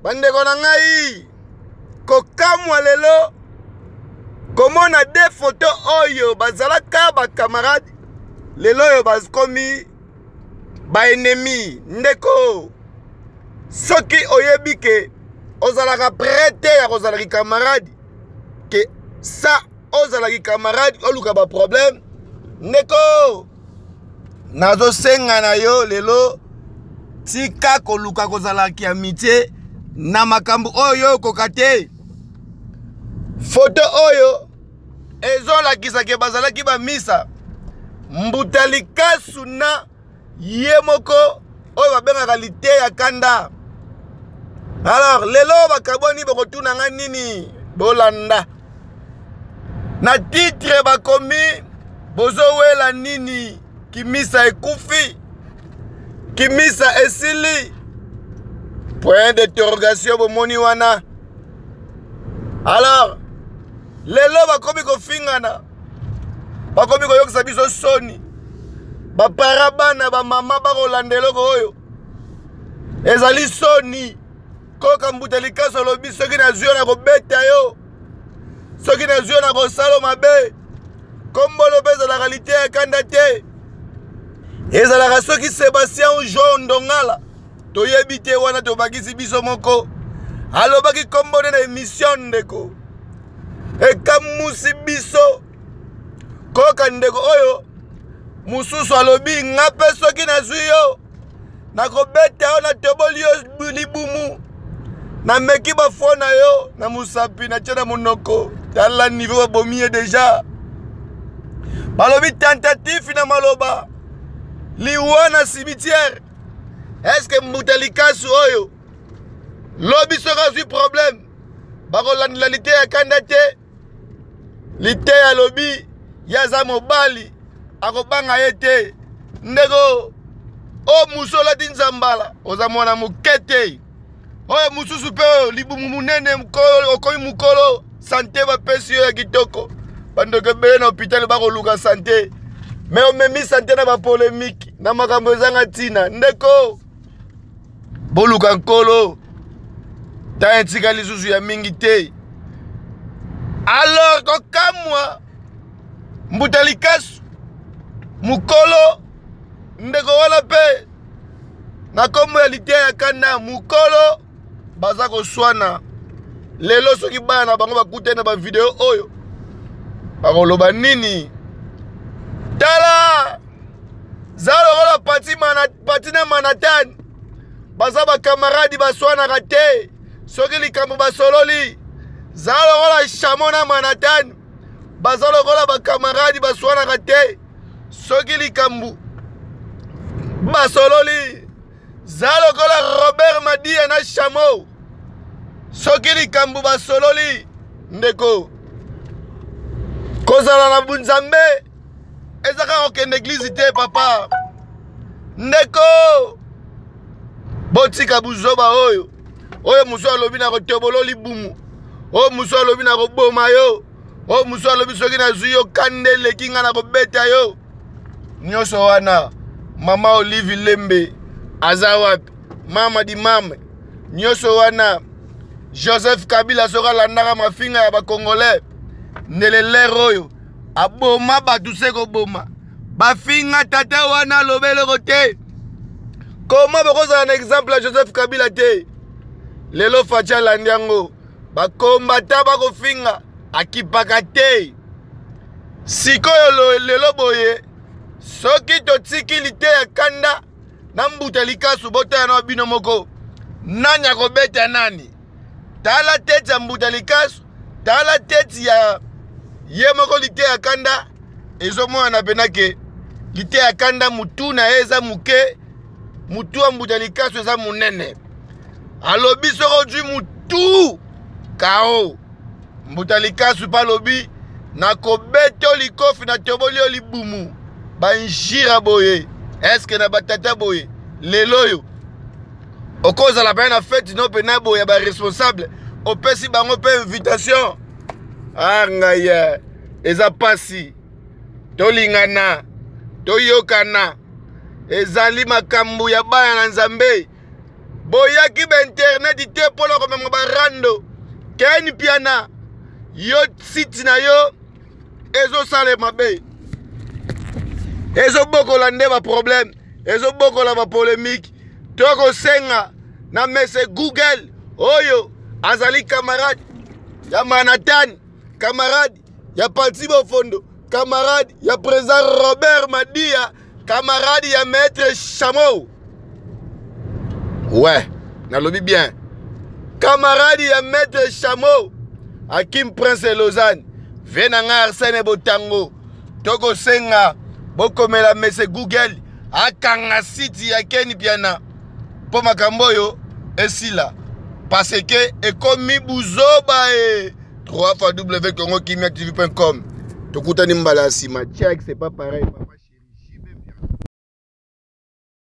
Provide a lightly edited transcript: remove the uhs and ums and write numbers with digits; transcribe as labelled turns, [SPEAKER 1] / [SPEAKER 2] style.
[SPEAKER 1] bandeko na ngai kokamwa lelo komona de photo oyo bazalaka ba camarade lelo oyo bakomi ba ennemi ndeko soki oyebi ke ozalaka prêté ya kozalaki camarade ke sa ozalaki camarade oluka ba problème ndeko nazo senga na yo lelo tika koluka kozalaki amitié na makambo oyo kokate photo oyo ezolakisa ke bazalaki ba misa Mbutalikasu na ye moko oyo babengaka lite ya kanda. Alors lelo bakaboni bokotuna nga nini bolanda na titre bakomi bozowela nini kimisa ekufi kimisa esili point d'interrogation bomoni wana. Alors lelo bakomi kofingana bakomi koyokisa biso soni bapara bana bamama bakolanda eloko oyo ezali soni koka Mbutalikasu alobi soki nazwi yo na kobeta yo soki nazwi yo na kosala mabe kombolo mpe ezalaka lite ya kanda te ezalaka soki Sébastien Jean Ndongala toyebi te wana tobakisi biso moko alobaki kombone na émission ndeko ekamusi biso koka ndeko oyo mususu alobi nga mpe soki nazwi yo nakobeta yo natoboli yo libumu nameki bafo na yo na musapi natie na monoko tala niveau babomi ye deja balobi tentative na maloba liwa na cimetière. Est-ce que Mbutalikasu oyo lobi soki azwi problème bakolandela lite ya kanda te lite ya lobi yaza mobali akobanga ye te ndeko o muso olati nzambala oza mwana moke te oyo mususu mpe oyo libumu munene okomi mukolo sante bapesi yo ya kitoko bandeko ebele na hôpital bakoluka sante me omemi sante na bapolémike na makambo ezanga ntina ndeko boluka nkolo ta etika lisusu ya mingi te. Alors kokamwa Mbutalikasu mukolo ndeko wana pe na kombo ya lite ya kanda mukolo baza koswana lelo soki bana na bango bakute na ba video oyo bakoloba nini tala zalo kola pati na Manhattan baza ba camarade baswanaka te soki likambo basololi zalo kola chamo na Manhattan baza lokola ba camarade baswanaka te soki likambo basololi zalo kola Robert Madia na chamo soki likambo basololi ndeko kozala na bunzambe ezaka kokende église te papa ndeko botika buzoba oyo muso alobi na kotobolo libumu oyo muso alobi na koboma yo oyo muso alobi soki nazwi yo kanda eleki nga na kobeta yo nyonso wana mama Olive Lembe aza wapi mama di mame nyonso wana Joseph Kabila soki alandaka mafinga ya bakongolais ndelelere oyo aboma bato se koboma bafinga tata wana aloba eloko te koma bokozala na exemple ya Joseph Kabila te lelo Faci alandi yango bakombata bakofinga akipaka te sikoyo lelo boye soki totiki lite ya kanda na Mbutalikasu botaya na bino moko nani akobeta nani tala tete ya Mbutalikasu tala tete ya ye moko lite ya kanda ezomona pena ke lite ya kanda mutu na ye eza muke mutu wa Mbutalikasu eza munene alobi soko ozwi mutu kao Mbutalikasu pa lobi nakobeta likofi na toboli yo libumu banjira boye eske na batata boye lelo yo okozala pe na fete no pena boye ba responsable opesi bango pe invitation ngaya eza pasi tolingana toyokana ezali makambo ya bana na Nzambe boyaki ba internet te polo ko mema barando keni piana yo site na yo ezo sale mabe ezo bokola nde ba problème ezo bokola ba polémique toko senga na mese Google oyo azali camarade ya Manhattan, camarade ya Patsy Bofondo, camarade ya président Robert Madia, camarade ya maître Chameau. Ouais, nalobi bien. Camarade ya maître Chameau, Hakim Prince Lausanne, venanga Arsène Botango, toko senga bokomela mese Google akanga site ya Keni Piana po makambo yo esila. Parce que ekomi buzoba 3 fois www.congokimiactv.com. Tokutani mbala sima. Check, c'est pas pareil.